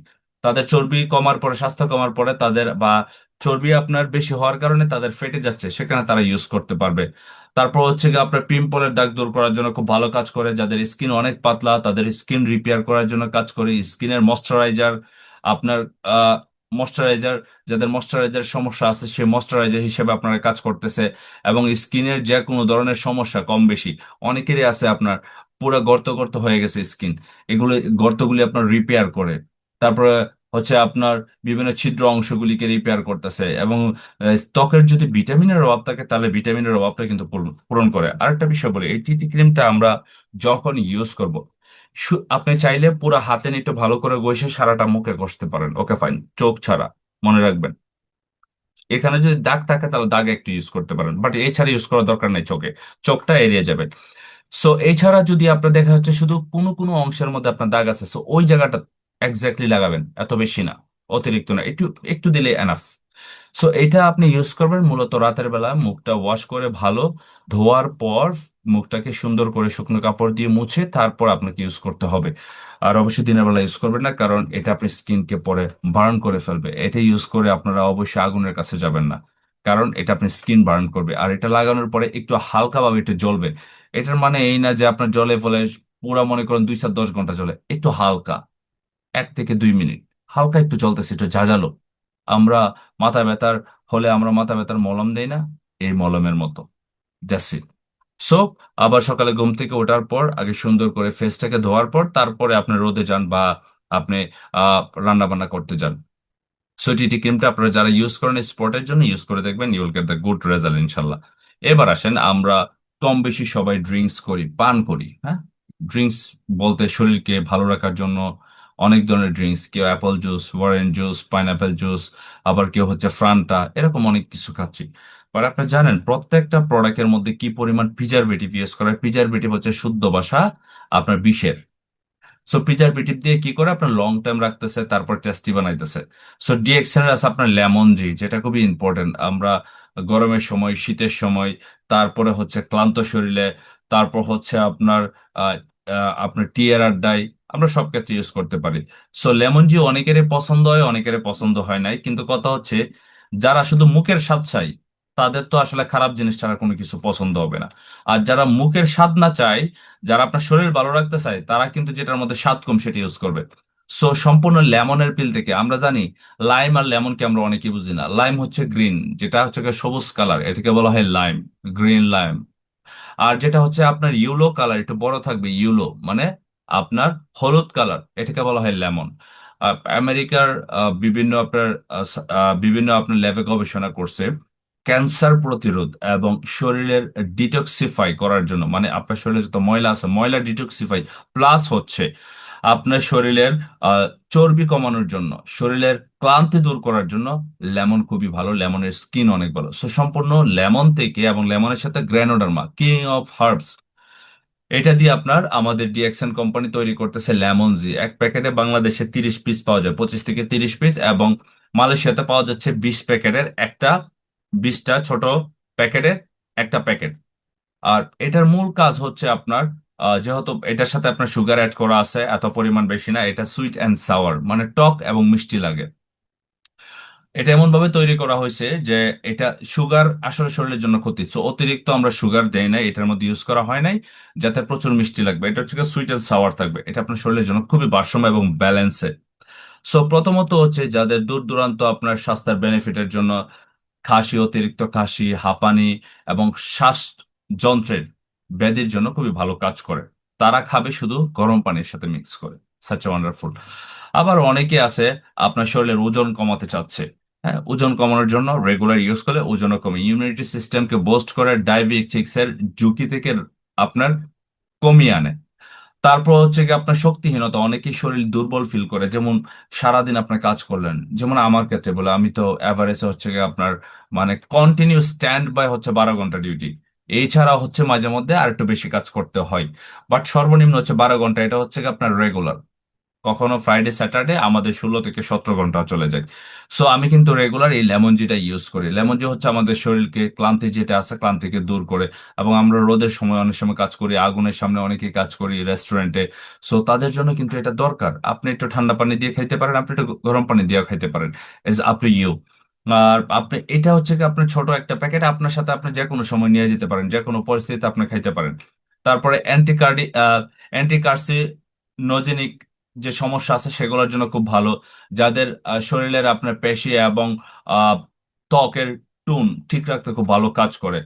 তাদের চর্বি কমার পরে, স্বাস্থ্য কমার পরে তাদের, বা চর্বি আপনার বেশি হওয়ার কারণে তাদের ফেটে যাচ্ছে, সেখানে তারা ইউজ করতে পারবে। তারপর হচ্ছে গিয়ে আপনার পিম্পলের দাগ দূর করার জন্য খুব ভালো কাজ করে, যাদের স্কিন অনেক পাতলা তাদের স্কিন রিপেয়ার করার জন্য কাজ করে, স্কিনের ময়শ্চারাইজার আপনার ময়শ্চারাইজার, যাদের ময়শ্চারাইজার সমস্যা আছে সেই ময়শ্চারাইজার হিসেবে আপনার কাজ করতেছে। এবং স্কিনের যে কোনো ধরনের সমস্যা কম বেশি, অনেকেরই আছে আপনার পুরো গর্ত গর্ত হয়ে গেছে স্কিন, এগুলো গর্তগুলি আপনার রিপেয়ার করে। তারপরে হচ্ছে আপনার বিভিন্ন ছিদ্র অংশগুলিকে রিপেয়ার করতেছে, এবং ত্বকের যদি ভিটামিনের অভাব থাকে তাহলে ভিটামিনের অভাবটা কিন্তু পূরণ পূরণ করে। আরেকটা বিষয় বলি, এই টিটি ক্রিমটা আমরা যখন ইউজ করব, আপনি চাইলে পুরো হাতে নিয়ে একটু ভালো করে ঘষে সারাটা মুখে ঘষতে পারেন, ওকে ফাইন, চোখ ছাড়া, মনে রাখবেন। এখানে যদি দাগ থাকে তাহলে দাগ একটু ইউজ করতে পারেন, বাট এছাড়া ইউজ করার দরকার নেই চোখে, চোখটা এড়িয়ে যাবে। সো এছাড়া যদি আপনার দেখা যাচ্ছে শুধু কোনো কোনো অংশের মধ্যে আপনার দাগ আছে, সো ওই জায়গাটা এক্স্যাক্টলি লাগাবেন, এত বেশি না, অতিরিক্ত না, একটু একটু দিলে এনাফ। সো এটা আপনি ইউজ করবেন মূলত রাতের বেলা, মুখটা ওয়াশ করে ভালো ধোয়ার পর মুখটাকে সুন্দর করে শুকনো কাপড় দিয়ে মুছে তারপর আপনাকে ইউজ করতে হবে। আর অবশ্যই দিনের বেলা ইউজ করবেন না, কারণ এটা আপনার স্কিনকে পরে বার্ন করে ফেলবে। এটা ইউজ করে আপনারা অবশ্যই আগুনের কাছে যাবেন না, কারণ এটা আপনার স্কিন বার্ন করবে। আর এটা লাগানোর পরে একটু হালকাভাবে একটু জ্বলবে। এটার মানে এই না যে আপনার জলে ফলে পুরা মনে করেন 2 থেকে 10 ঘন্টা জলে, একটু হালকা 1 থেকে 2 মিনিট হালকা একটু চলতেছে, একটু ঝাঁঝালো। আমরা মাথা ব্যথার হলে আমরা মাথা ব্যথার মলম দেই না, এই মলমের মতো, দ্যাটস ইট। সো আবার সকালে ঘুম থেকে ওঠার পর আগে সুন্দর করে ফেসটাকে ধোয়ার পর তারপরে আপনি রোদে যান বা আপনি রান্না বান্না করতে যান। সো টিটি ক্রিমটা আপনারা যারা ইউজ করেন স্পটের জন্য ইউজ করে দেখবেন, you will get the good result ইনশাল্লাহ। এবার আসেন, আমরা কম বেশি সবাই ড্রিঙ্কস করি, পান করি, হ্যাঁ। ড্রিঙ্কস বলতে শরীরকে ভালো রাখার জন্য অনেক ধরনের ড্রিঙ্কস, কেউ Apple juice, orange juice, pineapple juice, আবার কেউ হচ্ছে ফ্রান্টা, এরকম অনেক কিছু খাচ্ছি। আর আপনি জানেন প্রত্যেকটা প্রোডাক্টের মধ্যে কি পরিমাণ প্রিজারভেটিভ ইউজ করা হয়? প্রিজারভেটিভ হচ্ছে শুদ্ধ ভাষা আপনার বিষের। সো প্রিজারভেটিভ দিয়ে কি করে আপনার লং টাইম রাখতেছে, তারপর টেস্টি বানাইতেছে। সো ডিএক্সএন আছে আপনার লেমন জি, যেটা খুবই ইম্পর্টেন্ট। আমরা গরমের সময়, শীতের সময়, তারপরে হচ্ছে ক্লান্ত শরীরে, তারপর হচ্ছে আপনার আহ, আপনার টিয়ার ডাই, আমরা সব ক্ষেত্রে ইউজ করতে পারি। সো লেমন জি অনেকেরই পছন্দ হয়, অনেকেরই পছন্দ হয় নাই, কিন্তু কথা হচ্ছে যারা শুধু মুখের স্বাদ চাই তাদের তো আসলে খারাপ জিনিস ছাড়া কোনো কিছু পছন্দ হবে না। আর যারা মুখের স্বাদ না চায়, যারা আপনার শরীর ভালো রাখতে চায়, তারা কিন্তু যেটার মধ্যে স্বাদ কম সেটা ইউজ করবে। সো সম্পূর্ণ লেমনের পিল থেকে আমরা জানি, লাইম আর লেমনকে আমরা অনেকেই বুঝি না। লাইম হচ্ছে গ্রিন, যেটা হচ্ছে গিয়ে সবুজ কালার, এটাকে বলা হয় লাইম, গ্রিন লাইম। আর যেটা হচ্ছে আপনার ইউলো কালার, একটু বড় থাকবে, ইউলো মানে আপনার হলুদ কালার, এটাকে বলা হয় লেমন। আমেরিকার বিভিন্ন আপনার বিভিন্ন আপনার ল্যাবে গবেষণা করছে ক্যান্সার প্রতিরোধ এবং শরীরের ডিটক্সিফাই করার জন্য, মানে আপনার শরীরে যত ময়লা আছে ময়লা ডিটক্সিফাই, প্লাস হচ্ছে আপনার শরীরের আহ, চর্বি কমানোর জন্য, শরীরের ক্লান্তি দূর করার জন্য লেমন খুবই ভালো। লেমনের স্কিন অনেক ভালো। সো সম্পূর্ণ লেমন থেকে এবং লেমনের সাথে গ্র্যানোডার্মা, কিং অফ হার্বস, এটা দিয়ে আপনার আমাদের ডিএক্সএন কোম্পানি তৈরি করতেছে লেমন জি। এক প্যাকেটে বাংলাদেশে 30 পিস পাওয়া যায়, 25 থেকে 30 পিস, এবং মালয়েশিয়াতে পাওয়া যাচ্ছে 20 প্যাকেটের একটা, 20টা ছোট প্যাকেটের একটা প্যাকেট। আর এটার মূল কাজ হচ্ছে আপনার যেহেতু এটার সাথে আপনার সুগার অ্যাড করা আছে, এত পরিমাণ বেশি না, এটা সুইট অ্যান্ড সাওয়ার মানে টক এবং মিষ্টি লাগে। এটা এমন ভাবে তৈরি করা হয়েছে যে এটা সুগার আসলে শরীরের জন্য ক্ষতি, সো অতিরিক্ত আমরা সুগার দেই নাই, এটার মধ্যে ইউজ করা হয় নাই যাতে প্রচুর মিষ্টি লাগবে। এটা হচ্ছে সুইট অ্যান্ড সাওয়ার থাকবে, এটা আপনার শরীরের জন্য খুবই ভারসাম্য এবং ব্যালেন্সে। সো প্রথমত হচ্ছে যাদের দূর দূরান্ত আপনার স্বাস্থ্যের বেনিফিটের জন্য কাশি, অতিরিক্ত কাশি, হাঁপানি এবং শ্বাস যন্ত্রের ব্যাধির জন্য খুবই ভালো কাজ করে, তারা খাবে শুধু গরম পানির সাথে মিক্স করে। Such wonderful. আবার অনেকে আছে আপনার শরীরের ওজন কমাতে চাচ্ছে, হ্যাঁ, ওজন কমানোর জন্য রেগুলার ইউজ করলে ওজনও কমে, ইমিউনিটি সিস্টেমকে বুস্ট করে, ডায়াবেটিক্স এর ঝুঁকি থেকে আপনার কমিয়ে আনে। তারপর হচ্ছে কি আপনার শক্তিহীনতা, অনেকেই শরীর দুর্বল ফিল করে, যেমন সারাদিন আপনার কাজ করলেন, যেমন আমার ক্ষেত্রে বলে আমি তো এভারেজে হচ্ছে কি আপনার মানে কন্টিনিউ স্ট্যান্ড বাই হচ্ছে 12 ঘন্টা ডিউটি। এছাড়া হচ্ছে মাঝে মধ্যে আর একটু বেশি কাজ করতে হয়, বাট সর্বনিম্ন হচ্ছে 12 ঘন্টা, এটা হচ্ছে কি আপনার রেগুলার। কখনো ফ্রাইডে স্যাটারডে আমাদের 16 থেকে 17 ঘন্টা চলে যায়। সো আমি কিন্তু রেগুলার এই লেমন জিটা ইউজ করি। লেমন জি হচ্ছে আমাদের শরীরকে ক্লান্তি যেটা আছে ক্লান্তিকে দূর করে, এবং আমরা রোদের সময় অনেক সময় কাজ করি, আগুনের সামনে অনেকেই কাজ করি রেস্টুরেন্টে। সো তাদের জন্য কিন্তু এটা দরকার। আপনি একটু ঠান্ডা পানি দিয়ে খাইতে পারেন, আপনি একটু গরম পানি দিয়ে খাইতে পারেন, ইজ আপ টু ইউ। আর আপনি এটা হচ্ছে কি আপনার ছোট একটা প্যাকেট, আপনার সাথে আপনি যে কোনো সময় নিয়ে যেতে পারেন, যে কোনো পরিস্থিতিতে আপনি খাইতে পারেন। তারপরে অ্যান্টিকার্সিনোজেনিক যে সমস্যা আছে সেগুলোর জন্য খুব ভালো। যাদের শরীরের আপনার পেশি এবং আহ, ত্বকের টুন ঠিক রাখতে খুব ভালো কাজ করে।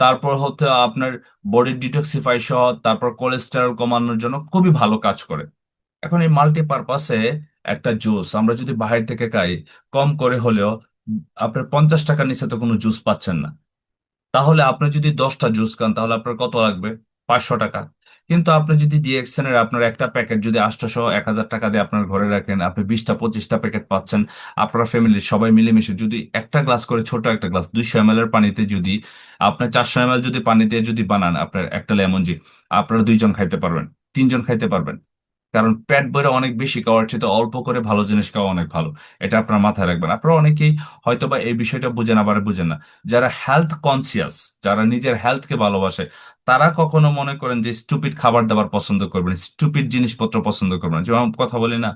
তারপর হচ্ছে আপনার বডি ডিটক্সিফাই সহ, তারপর কোলেস্টেরল কমানোর জন্য খুবই ভালো কাজ করে। এখন এই মাল্টিপারপাসে একটা জুস আমরা যদি বাহির থেকে খাই, কম করে হলেও আপনার 50 টাকার নিচে তো কোনো জুস পাচ্ছেন না। তাহলে আপনি যদি 10টা জুস খান তাহলে আপনার কত লাগবে? 500 টাকা। কিন্তু আপনি যদি ডিএক্সএন এর আপনার একটা প্যাকেট যদি 800 1000 টাকা দিয়ে আপনার ঘরে রাখেন, আপনি 20টা 25টা প্যাকেট পাচ্ছেন। আপনার ফ্যামিলির সবাই মিলেমিশে যদি একটা গ্লাস করে, ছোট একটা গ্লাস 200 ml এর পানিতে যদি আপনার 400 ml যদি পানিতে যদি বানান আপনার একটা লেমন জি, আপনারা 2 জন খাইতে পারবেন, 3 জন খাইতে পারবেন। কারণ পেট ভরে অনেক বেশি খাওয়ার চেয়ে তো অল্প করে ভালো জিনিস খাওয়া অনেক ভালো। এটা আপনার মাথায় রাখবেন। আপনারা অনেকেই হয়তোবা এই বিষয়টা বুঝেন, আবার বুঝেন না। যারা হেলথ কনসিয়াস, যারা নিজের হেলথকে ভালোবাসে, তারা কখনো মনে করেন যে স্টুপিড খাবার দাবার পছন্দ করবেন, স্টুপিড জিনিসপত্র পছন্দ করবেন না। যেমন কথা বলি না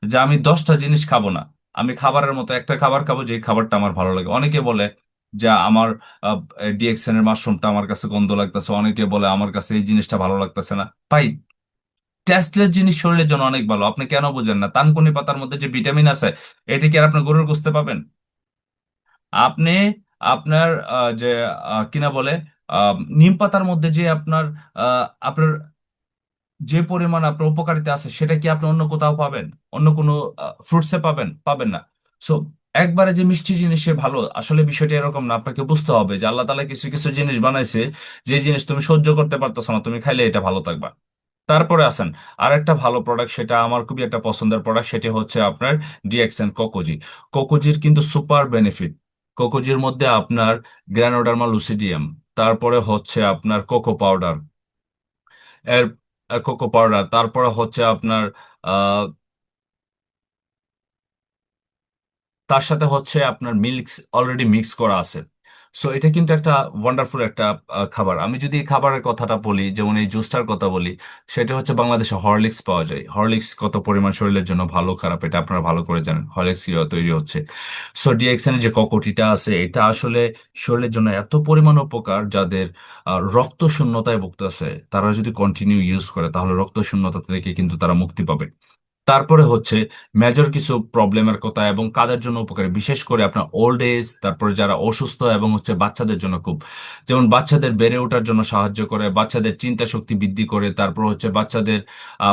যে আমি 10টা জিনিস খাবো না, আমি খাবারের মতো একটা খাবার খাবো যে খাবারটা আমার ভালো লাগে। অনেকে বলে যে আমার ডিএক্সএন এর মাশরুমটা আমার কাছে গন্ধ লাগতেছে, অনেকে বলে আমার কাছে এই জিনিসটা ভালো লাগতেছে না। ভাই, টেস্টলেস জিনিস শরীরের জন্য অনেক ভালো। আপনি কেন বুঝেন না? তানকুনি পাতার মধ্যে যে ভিটামিন আছে, এটা কি আর আপনি গরুর গোশতে পাবেন? আপনি আপনার যে কিনা বলে নিম পাতার মধ্যে যে আপনার যে পরিমাণ আপনার উপকারিতা আছে, সেটা কি আপনি অন্য কোথাও পাবেন? অন্য কোনো ফ্রুটসে পাবেন? পাবেন না। সো একবারে যে মিষ্টি জিনিসে ভালো, আসলে বিষয়টা এরকম না। আপনাকে বুঝতে হবে যে আল্লাহ তাআলা কিছু কিছু জিনিস বানাইছে, যে জিনিস তুমি সহ্য করতে পারতেছো না, তুমি খাইলে এটা ভালো থাকবা। তারপরে আছেন আর একটা ভালো প্রোডাক্ট, সেটা আমার খুবই একটা পছন্দের প্রোডাক্ট, সেটি হচ্ছে আপনার ডিএক্সএন কোকোজি। কোকোজির কিন্তু সুপার বেনিফিট। কোকোজির মধ্যে আপনার গ্রানোডার্মা লুসিডিয়াম, তারপরে হচ্ছে আপনার কোকো পাউডার, এর কোকো পাউডার, তারপরে হচ্ছে আপনার তার সাথে হচ্ছে আপনার মিল্ক অলরেডি মিক্স করা আছে। সো এটা কিন্তু একটা ওয়ান্ডারফুল একটা খাবার। আমি যদি এই খাবারের কথাটা বলি, যেমন এই জুসটার কথা বলি, সেটা হচ্ছে বাংলাদেশে হরলিক্স পাওয়া যায়। হরলিক্স কত পরিমাণ শরীরের জন্য ভালো খারাপ এটা আপনারা ভালো করে জানেন। হরলিক্স তৈরি হচ্ছে। সো ডিএক্সএন যে কোকোটিটা আছে, এটা আসলে শরীরের জন্য এত পরিমাণ উপকার, যাদের রক্ত শূন্যতায় ভুগতেছে তারা যদি কন্টিনিউ ইউজ করে তাহলে রক্ত শূন্যতা থেকে কিন্তু তারা মুক্তি পাবে। তারপরে হচ্ছে মেজর কিছু প্রবলেমের কথা এবং কাদের জন্য উপকারী, বিশেষ করে আপনার ওল্ড এজ, তারপরে যারা অসুস্থ, এবং হচ্ছে বাচ্চাদের জন্য খুব, যেমন বাচ্চাদের বেড়ে ওঠার জন্য সাহায্য করে, বাচ্চাদের চিন্তা শক্তি বৃদ্ধি করে, তারপর হচ্ছে বাচ্চাদের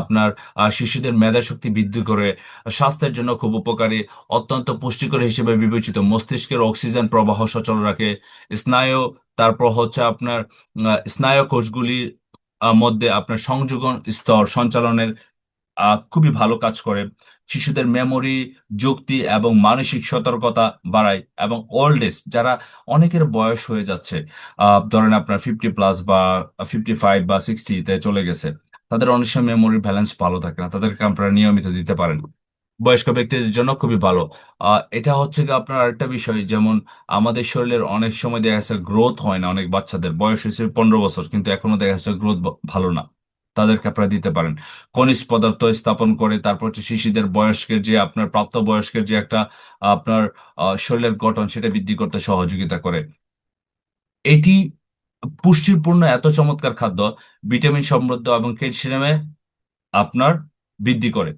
আপনার শিশুদের মেধা শক্তি বৃদ্ধি করে, স্বাস্থ্যের জন্য খুব উপকারী, অত্যন্ত পুষ্টিকর হিসেবে বিবেচিত, মস্তিষ্কের অক্সিজেন প্রবাহ সচল রাখে, স্নায়ু, তারপর হচ্ছে আপনার স্নায়ু কোষগুলির মধ্যে আপনার সংযোজন স্তর সঞ্চালনের খুবই ভালো কাজ করে, শিশুদের মেমোরি, যুক্তি এবং মানসিক সতর্কতা বাড়ায়, এবং ওল্ড এজ যারা অনেকের বয়স হয়ে যাচ্ছে, ধরেন আপনার 50+ বা 55 বা 60-তে চলে গেছে, তাদের অনেক সময় মেমোরির ব্যালেন্স ভালো থাকে না, তাদেরকে আপনারা নিয়মিত দিতে পারেন। বয়স্ক ব্যক্তিদের জন্য খুবই ভালো। এটা হচ্ছে কি আপনার আরেকটা বিষয়, যেমন আমাদের শরীরের অনেক সময় দেখা যাচ্ছে গ্রোথ হয় না, অনেক বাচ্চাদের বয়স হয়েছে 15 বছর কিন্তু এখনো দেখা যাচ্ছে গ্রোথ ভালো না, তাদেরকে আপনারা দিতে পারেন। খনিজ পদার্থ স্থাপন করে, তারপর হচ্ছে শিশুদের বয়স্কের যে আপনার প্রাপ্ত বয়স্কের যে একটা আপনার শরীরের গঠন সেটা বৃদ্ধি করতে সহযোগিতা করে। এটি পুষ্টিপূর্ণ এত চমৎকার খাদ্য, ভিটামিন সমৃদ্ধ এবং ক্যালসিয়ামে আপনার বৃদ্ধি করে,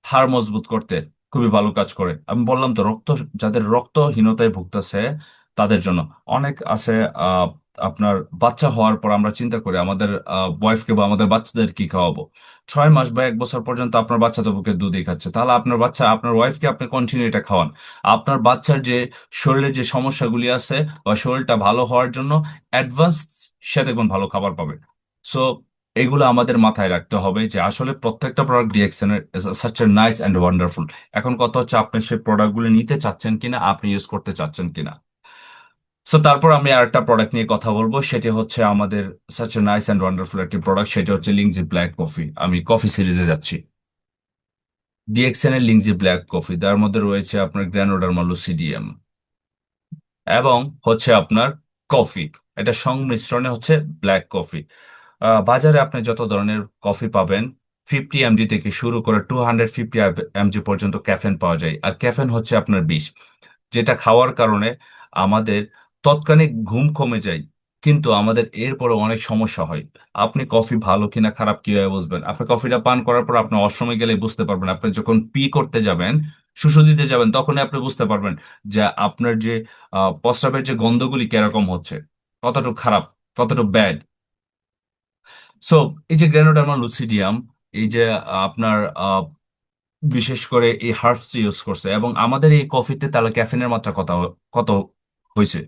হাড় মজবুত করতে খুবই ভালো কাজ করে। আমি বললাম তো, যাদের রক্তহীনতায় ভুগতেছে তাদের জন্য অনেক আছে। আহ, আপনার বাচ্চা হওয়ার পর আমরা চিন্তা করি আমাদের ওয়াইফকে বা আমাদের বাচ্চাদের কি খাওয়াবো। 6 মাস বা 1 বছর পর্যন্ত আপনার বাচ্চা তো বুকের দুধই খাচ্ছে, তাহলে আপনার বাচ্চা, আপনার ওয়াইফকে আপনি কন্টিনিউ এটা খাওয়ান। আপনার বাচ্চার যে শরীরে যে সমস্যাগুলি আছে বা শরীরটা ভালো হওয়ার জন্য অ্যাডভান্স, সে দেখুন ভালো খাবার পাবে। সো এগুলো আমাদের মাথায় রাখতে হবে যে আসলে প্রত্যেকটা প্রোডাক্ট ডিএক্সএন এর such a nice and wonderful. এখন কথা হচ্ছে আপনি সেই প্রোডাক্টগুলো নিতে চাচ্ছেন কিনা, আপনি ইউজ করতে চাচ্ছেন কিনা। সো তারপর আমি আরেকটা প্রোডাক্ট নিয়ে কথা বলবো, সেটি হচ্ছে আমাদের such a nice and wonderful একটি প্রোডাক্ট, সেটা হচ্ছে লিংজি ব্ল্যাক কফি। আমি কফি সিরিজে যাচ্ছি। ডিএক্সএন এর লিংজি ব্ল্যাক কফি, তার মধ্যে রয়েছে আপনার গ্র্যানোডার্মা লুসিডিয়াম এবং হচ্ছে আপনার কফি, এটা সংমিশ্রণে হচ্ছে ব্ল্যাক কফি। বাজারে আপনি যত ধরনের কফি পাবেন, 50 mg থেকে শুরু করে 250 mg পর্যন্ত ক্যাফেন পাওয়া যায়। আর ক্যাফেন হচ্ছে আপনার বিষ, যেটা খাওয়ার কারণে আমাদের তৎক্ষণিক ঘুম কমে যায়, কিন্তু আমাদের এরপরে অনেক সমস্যা হয়। আপনি কফি ভালো কিনা খারাপ কিভাবে বুঝবেন? আপনি কফিটা পান করার পর আপনি অসময় গেলে বুঝতে পারবেন। আপনি যখন পি করতে যাবেন, শুষু দিতে যাবেন, তখনই আপনি বুঝতে পারবেন যে আপনার যে প্রস্রাবের যে গন্ধগুলি কিরকম হচ্ছে, কতটুকু খারাপ, কতটুকু ব্যাড। সো এই যে গ্রেনোডার্মা লুসিডিয়াম, এই যে আপনার বিশেষ করে এই হার্বস ইউজ করছে, এবং আমাদের এই কফিতে তাহলে ক্যাফিনের মাত্রা কত কত হয়েছে?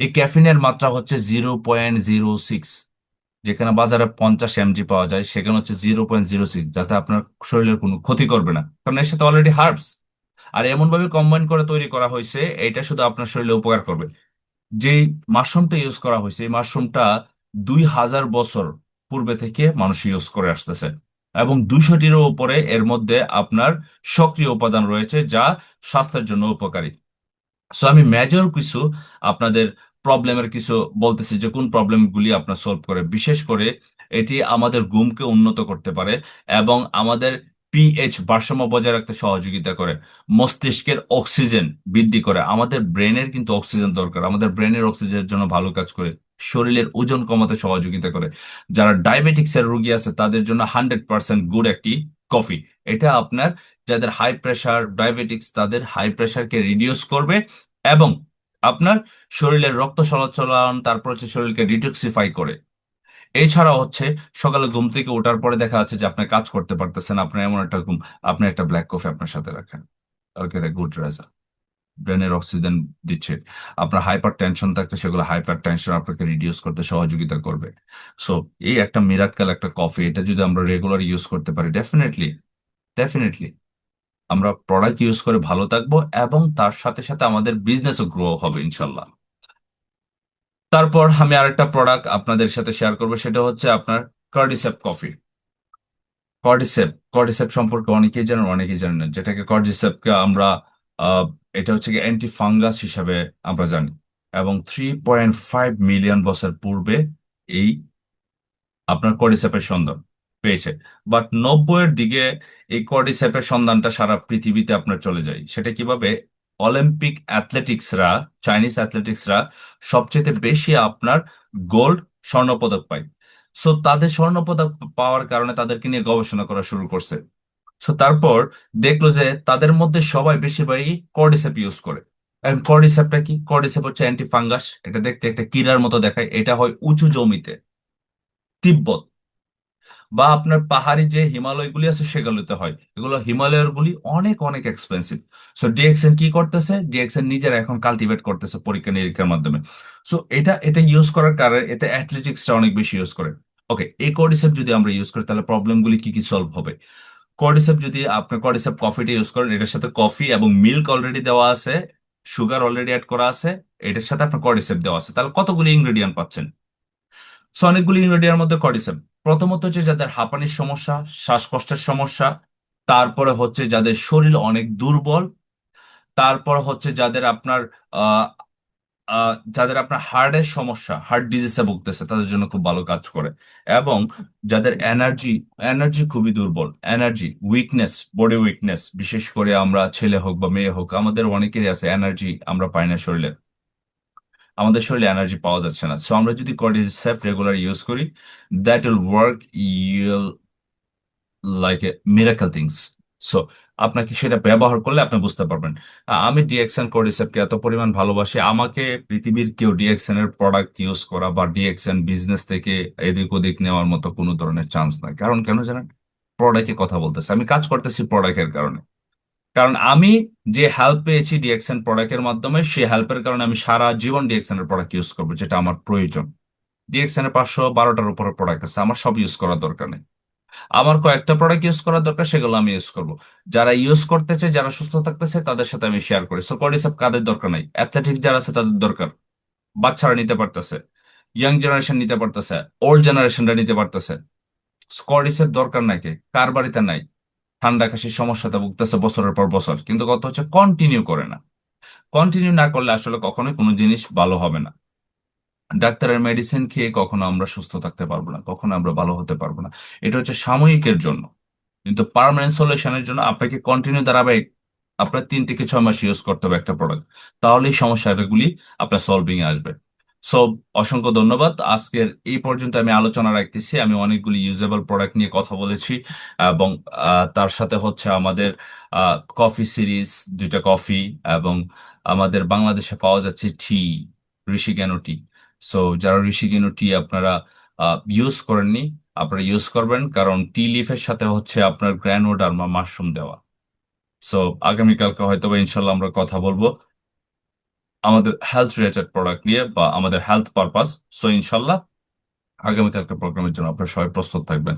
এই ক্যাফিনের মাত্রা হচ্ছে 0.06। যেখানে বাজারে 50 mg পাওয়া যায়, সেখানে হচ্ছে 0.06, যাতে আপনার শরীরের কোনো ক্ষতি করবে না, কারণ এর সাথে অলরেডি হার্বস আর এমন ভাবে কম্বাইন করে তৈরি করা হয়েছে, এটা শুধু আপনার শরীরে উপকার করবে। যেই মাশরুমটা ইউজ করা হয়েছে, এই মাশরুমটা 2000 বছর পূর্বে থেকে মানুষ ইউজ করে আসতেছে, এবং 200টিরও উপরে এর মধ্যে আপনার সক্রিয় উপাদান রয়েছে যা স্বাস্থ্যের জন্য উপকারী। সো আমি মেজর কিছু আপনাদের প্রবলেমের কিছু বলতেছি, যে কোন প্রবলেমগুলি আপনার সলভ করে। বিশেষ করে এটি আমাদের ঘুমকে উন্নত করতে পারে এবং আমাদের পিএইচ ভারসাম্য বজায় রাখতে সহযোগিতা করে, মস্তিষ্কের অক্সিজেন বৃদ্ধি করে। আমাদের ব্রেনের কিন্তু অক্সিজেন দরকার, আমাদের ব্রেনের অক্সিজেনের জন্য ভালো কাজ করে, শরীরের ওজন কমাতে সহযোগিতা করে। যারা ডায়াবেটিক্সের রোগী আছে তাদের জন্য 100% গুড একটি কফি। এটা আপনার যাদের হাই প্রেশার ডায়াবেটিক্স, তাদের হাই প্রেশারকে রিডিউস করবে এবং আপনার শরীরের রক্ত সঞ্চালন, তারপর হচ্ছে শরীরকে ডিটক্সিফাই করে। এছাড়া হচ্ছে সকালে ঘুম থেকে ওঠার পরে দেখা যাচ্ছে যে আপনি কাজ করতে পারতেছেন, আপনার এমন একটা ঘুম, আপনি একটা ব্ল্যাক কফি আপনার সাথে রাখেন, ওকে, গুড রেজাল্ট, ব্রেনের অক্সিজেন দিচ্ছে। আপনার হাইপার টেনশন থাকলে সেগুলো হাইপার টেনশন আপনাকে রিডিউস করতে সহযোগিতা করবে। সো এই একটা মিরাক্কেল একটা কফি, এটা যদি আমরা রেগুলার ইউজ করতে পারি, ডেফিনেটলি ডেফিনেটলি আমরা প্রোডাক্ট ইউজ করে ভালো থাকবো, এবং তার সাথে সাথে আমাদের বিজনেসও গ্রো হবে ইনশাল্লাহ। তারপর আমি আরেকটা প্রোডাক্ট আপনাদের সাথে শেয়ার করবো, সেটা হচ্ছে আপনার কর্ডিসেপ কফি। কর্ডিসেপ সম্পর্কে অনেকেই জানেন, অনেকেই জানেন না, যেটাকে কর্ডিসেপকে আমরা আহ, এটা হচ্ছে কি অ্যান্টি ফাঙ্গাস হিসাবে আমরা জানি, এবং 3.5 মিলিয়ন বছর পূর্বে এই আপনার কর্ডিসেপের সন্ধান পেয়েছে। বাট 90-এর দিকে এই কর্ডিসেপের সন্ধানটা সারা পৃথিবীতে আপনার চলে যায়। সেটা কিভাবে? অলিম্পিক অ্যাথলেটিক্সরা, চাইনিজ অ্যাথলেটিক্সরা সবচেয়ে বেশি আপনার গোল্ড, স্বর্ণপদক পায়। সো তাদের স্বর্ণপদক পাওয়ার কারণে তাদেরকে নিয়ে গবেষণা করা শুরু করছে। সো তারপর দেখলো যে তাদের মধ্যে সবাই বেশিরভাগই কর্ডিসেপ ইউজ করে। এখন কর্ডিসেপটা কি? কর্ডিসেপ হচ্ছে অ্যান্টি ফাঙ্গাস। এটা দেখতে একটা কীড়ার মতো দেখায়, এটা হয় উঁচু জমিতে, তিব্বত বা আপনার পাহাড়ি যে হিমালয়গুলি আছে সেগুলোতে হয়। এগুলো হিমালয়ের গুলি অনেক অনেক এক্সপেন্সিভ। সো ডিএক্সএন কি করতেছে? ডিএক্সএন নিজেরা এখন কাল্টিভেট করতেছে পরীক্ষা নিরীক্ষার মাধ্যমে। সো এটা এটা ইউজ করার কারণে এতে অ্যাথলেটিক্সটা অনেক বেশি ইউজ করে। ওকে, এই কর্ডিসেপ যদি আমরা ইউজ করি তাহলে প্রবলেমগুলি কি কি সলভ হবে? কর্ডিসেপ যদি আপনি কর্ডিসেপ কফিটা ইউজ করেন, এটার সাথে কফি এবং মিল্ক অলরেডি দেওয়া আছে, সুগার অলরেডি অ্যাড করা আছে, এটার সাথে আপনার কর্ডিসেপ দেওয়া আছে, তাহলে কতগুলি ইনগ্রেডিয়েন্ট পাচ্ছেন? সো অনেকগুলি ইনগ্রেডিয়েন্টের মধ্যে কর্ডিসেপ। প্রথমত হচ্ছে যাদের হাঁপানির সমস্যা, শ্বাসকষ্টের সমস্যা, তারপরে হচ্ছে যাদের শরীর অনেক দুর্বল, তারপর হচ্ছে যাদের আপনার আহ যাদের আপনার হার্টের সমস্যা, হার্ট ডিজিজে ভুগতেছে, তাদের জন্য খুব ভালো কাজ করে। এবং যাদের এনার্জি, এনার্জি খুবই দুর্বল, এনার্জি উইকনেস, বডি উইকনেস, বিশেষ করে আমরা ছেলে হোক বা মেয়ে হোক, আমাদের অনেকেরই আছে এনার্জি আমরা পাই না শরীরে, আমাদের শরীরে এনার্জি পাওয়া যাচ্ছে না। সো আমরা যদি কর্ডিসেপ রেগুলার ইউজ করি, that will work you'll like a miracle things. So আপনাকে সেটা ব্যবহার করলে আপনি বুঝতে পারবেন। আমি ডিএক্সএন কর্ডিসেপকে এত পরিমাণ ভালোবাসি, আমাকে পৃথিবীর কেউ ডিএক্সএন এর প্রোডাক্ট ইউজ করা বা ডিএক্সএন বিজনেস থেকে এদিক ওদিক নেওয়ার মতো কোনো ধরনের চান্স নাই। কারণ কেন জানেন? প্রোডাক্টে কথা বলতেছে, আমি কাজ করতেছি প্রোডাক্টের কারণে। কারণ আমি যে হেল্প পেয়েছি ডিএক্সএন প্রোডাক্টের মাধ্যমে, সেই হেল্পের কারণে আমি সারা জীবন ডিএক্সএন এর প্রোডাক্ট ইউজ করবো, যেটা আমার প্রয়োজন। ডিএক্সএন এর 512টার উপরে প্রোডাক্ট আছে, আমার সব ইউজ করার দরকার নেই। আমার কয়েকটা প্রোডাক্ট ইউজ করার দরকার, সেগুলো আমি ইউজ করব। যারা ইউজ করতেছে, যারা সুস্থ থাকতেছে, তাদের সাথে আমি শেয়ার করি। সো কর্ডিসেপ কাদের দরকার নাই? অ্যাথলেটিক্স যারা আছে তাদের দরকার, বাচ্চারা নিতে পারতেছে, ইয়াং জেনারেশন নিতে পারতেছে, ওল্ড জেনারেশনরা নিতে পারতেছে। কর্ডিসেপ দরকার নাকি? কার বাড়িতে নাই? ঠান্ডা কাশির সমস্যাতে ভুগতেছে বছরের পর বছর, কিন্তু কথা হচ্ছে কন্টিনিউ করে না। কন্টিনিউ না করলে আসলে কখনোই কোনো জিনিস ভালো হবে না। ডাক্তারের মেডিসিন খেয়ে কখনো আমরা সুস্থ থাকতে পারবো না, কখনো আমরা ভালো হতে পারবো না। এটা হচ্ছে সাময়িকের জন্য, কিন্তু পার্মানেন্ট সলিউশনের জন্য আপনাকে কন্টিনিউ ধারাবাহিক আপনার 3 থেকে 6 মাস ইউজ করতে হবে একটা প্রোডাক্ট, তাহলেই সমস্যাগুলি আপনার সলভিং এ আসবে। সো অসংখ্য ধন্যবাদ। আজকের এই পর্যন্ত আমি আলোচনা রাখতেছি। আমি অনেকগুলি ইউজেবল প্রোডাক্ট নিয়ে কথা বলেছি, এবং তার সাথে হচ্ছে আমাদের কফি সিরিজ, 2টা কফি, এবং আমাদের বাংলাদেশে পাওয়া যাচ্ছে টি, ঋষিকেনো টি। সো যারা ঋষিকেনো টি আপনারা ইউজ করেননি, আপনারা ইউজ করবেন, কারণ টি লিফের সাথে হচ্ছে আপনার গ্রানোডার্মা মাশরুম দেওয়া। সো আগামীকালকে হয়তো বা ইনশাল্লাহ আমরা কথা বলবো আমাদের হেলথ রিলেটেড প্রোডাক্ট নিয়ে বা আমাদের হেলথ পারপাস। সো ইনশাল্লাহ আগামীকালকে প্রোগ্রামের জন্য আপনারা সবাই প্রস্তুত থাকবেন।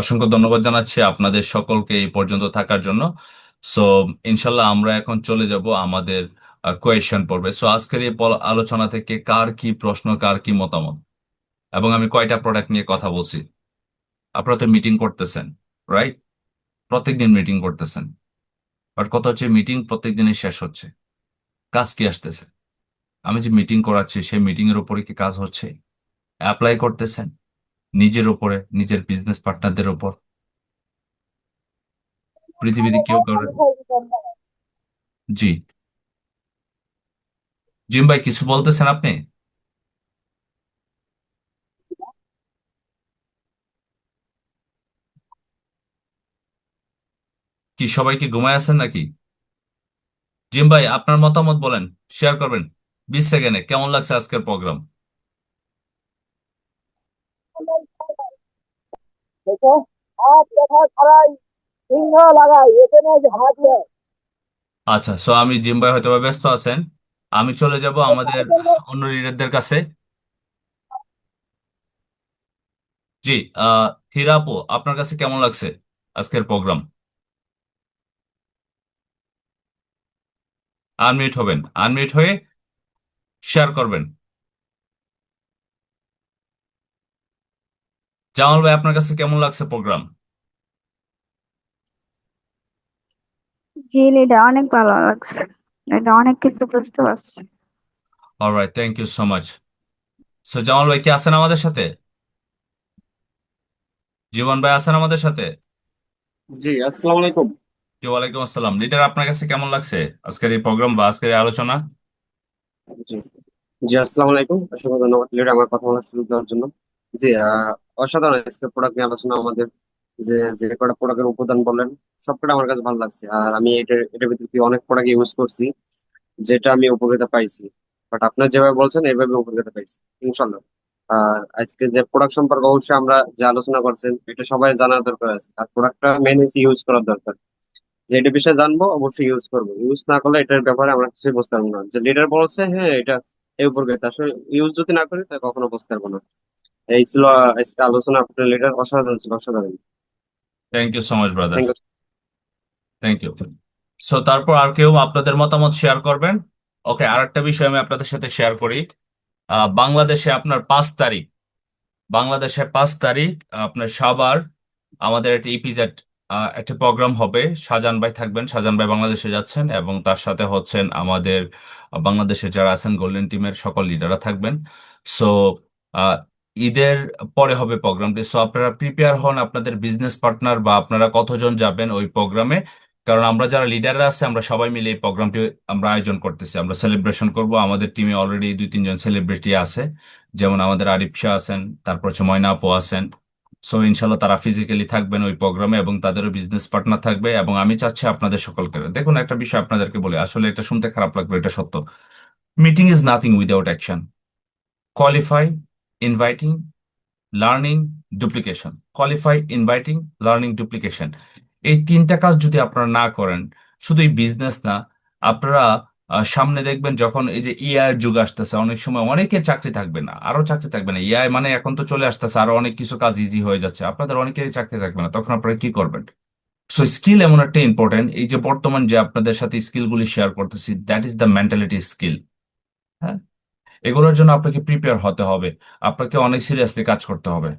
অসংখ্য ধন্যবাদ জানাচ্ছি আপনাদের সকলকে এই পর্যন্ত থাকার জন্য। সো ইনশাল্লাহ আমরা এখন চলে যাব আমাদের কোয়েশ্চেন পর্বে। সো আজকের এই আলোচনা থেকে কার কি প্রশ্ন, কার কি মতামত, এবং আমি কয়টা প্রোডাক্ট নিয়ে কথা বলছি। আপনারা তো মিটিং করতেছেন, রাইট? প্রত্যেকদিন মিটিং করতেছেন, বাট কথা হচ্ছে মিটিং প্রত্যেক দিনই শেষ হচ্ছে, কাজ কি আসতেছে? আমি যে মিটিং করাচ্ছি সেই মিটিং এর উপরে কি কাজ হচ্ছে? অ্যাপ্লাই করতেছেন নিজের উপরে, নিজের বিজনেস পার্টনারদের উপর? পৃথিবীতে কেউ করে? জি। জিম ভাই, কিছু বলতেছেন আপনি? কি সবাই কি ঘুমায় আছেন নাকি? জিম ভাই, আপনার মতামত বলেন, শেয়ার করবেন 20 সেকেন্ডে। কেমন লাগছে আজকের প্রোগ্রাম? দেখো, হাত দেখা ছাড়াই চিহ্ন লাগাই, এখানে যে হাত দেয়। আচ্ছা, সো আমি, জিম ভাই হয়তো বা ব্যস্ত আছেন, আমি চলে যাব আমাদের অন্য লিডারদের কাছে। জি। আহ হীরা আপু, আপনার কাছে কেমন লাগছে আজকের প্রোগ্রাম? আনমিউট হবেন, আনমিউট হয়ে শেয়ার করবেন। জামাল ভাই, আপনার কাছে কেমন লাগছে প্রোগ্রাম? জি লিডার, অনেক ভালো লাগছে। এটা অনেক কিছু বুঝতে পারছি। Alright, thank you so much. So Jamal ভাই কি আছেন আমাদের সাথে? জীবন ভাই আছেন আমাদের সাথে? জি, আসসালামু আলাইকুম। জি, ওয়ালাইকুম আসসালাম। লিডার, আপনার কাছে কেমন লাগছে আজকের এই প্রোগ্রাম বা আজকের এই আলোচনা? জি জি, আসসালামু আলাইকুম, অসংখ্য ধন্যবাদ লিডার আমার কথা বলার সুযোগ দেওয়ার জন্য। জি, অসাধারণ আজকে প্রোডাক্ট নিয়ে আলোচনা আমাদের। যে যে কটা প্রোডাক্টের উপাদান বললেন, সবকটা আমার কাছে ভালো লাগছে। আর আমি এটার ভিতরে দিয়ে অনেক প্রোডাক্ট ইউজ করছি, যেটা আমি উপকারিতা পাইছি। বাট আপনার যেভাবে বলছেন এইভাবে উপকারিতা পাইছি ইনশাল্লাহ। আর আজকে যে প্রোডাক্ট সম্পর্কে অবশ্যই আমরা যে আলোচনা করছেন, এটা সবাই জানার দরকার আছে। আর প্রোডাক্টটা মেন হচ্ছে ইউজ করার দরকার। যে এটা বিষয়ে জানবো, অবশ্যই ইউজ করবো। ইউজ না করলে এটার ব্যাপারে আমরা কিছুই বুঝতে পারবো না। যে লিডার বলছে হ্যাঁ এটা এই উপর গেছে, আসলে ইউজ যদি না করি তাহলে কখনো বুঝতে পারবো না। এই ছিল আজকে আলোচনা। আপনার লিডার অসাধারণ ছিল, অসাধারণ। Thank you so much brother. Thank you. Thank you. So তারপর আর কেউ আপনাদের মতামত শেয়ার করবেন? ওকে, আর একটা বিষয় আমি আপনাদের সাথে শেয়ার করি। বাংলাদেশে আপনার 5 তারিখ, বাংলাদেশে 5 তারিখ আপনার সাভার, আমাদের একটা ইপিজেড একটা প্রোগ্রাম হবে। শাহজাহান ভাই থাকবেন, শাহজাহান ভাই বাংলাদেশে যাচ্ছেন, এবং তার সাথে হচ্ছেন আমাদের বাংলাদেশে যারা আছেন গোল্ডেন টিমের সকল লিডাররা থাকবেন। সো ঈদের পরে হবে প্রোগ্রামটি। সো আপনারা প্রিপেয়ার হন, আপনাদের বিজনেস পার্টনার বা আপনারা কতজন যাবেন ওই প্রোগ্রামে। কারণ আমরা যারা লিডাররা আছে আমরা সবাই মিলে এই প্রোগ্রামটি আমরা আয়োজন করতেছি, আমরা সেলিব্রেশন করব। আমাদের টিমে অলরেডি 2-3 জন সেলিব্রিটি আছে, যেমন আমাদের আরিফ শাহ আছেন, তারপর হচ্ছে ময়না আপু আছেন। সো ইনশাল্লাহ তারা ফিজিক্যালি থাকবেন ওই প্রোগ্রামে, এবং তাদেরও বিজনেস পার্টনার থাকবে। এবং আমি চাচ্ছি আপনাদের সকলকে, দেখুন একটা বিষয় আপনাদেরকে বলি, আসলে এটা শুনতে খারাপ লাগবে, এটা সত্য। Meeting is nothing without action. Qualify, inviting, learning, duplication. Qualify, inviting, learning, duplication. এই 3টা কাজ যদি আপনারা না করেন, শুধু এই বিজনেস না, আপনারা সামনে দেখবেন যখন এই যে এআই এর যুগ আসতেছে, অনেক সময় অনেকের চাকরি থাকবে না, আরো চাকরি থাকবে না। এআই মানে এখন তো চলে আসতেছে, আরো অনেক কিছু কাজ ইজি হয়ে যাচ্ছে, আপনাদের অনেকেরই চাকরি থাকবে না, তখন আপনারা কি করবেন? সো স্কিল এমন একটা ইম্পর্টেন্ট, এই যে বর্তমান যে আপনাদের সাথে স্কিলগুলি শেয়ার করতেছি, that is the mentality skill. হ্যাঁ, এগুলোর জন্য আপনাকে প্রিপেয়ার হতে হবে, আপনাকে অনেক সিরিয়াসলি কাজ করতে হবে।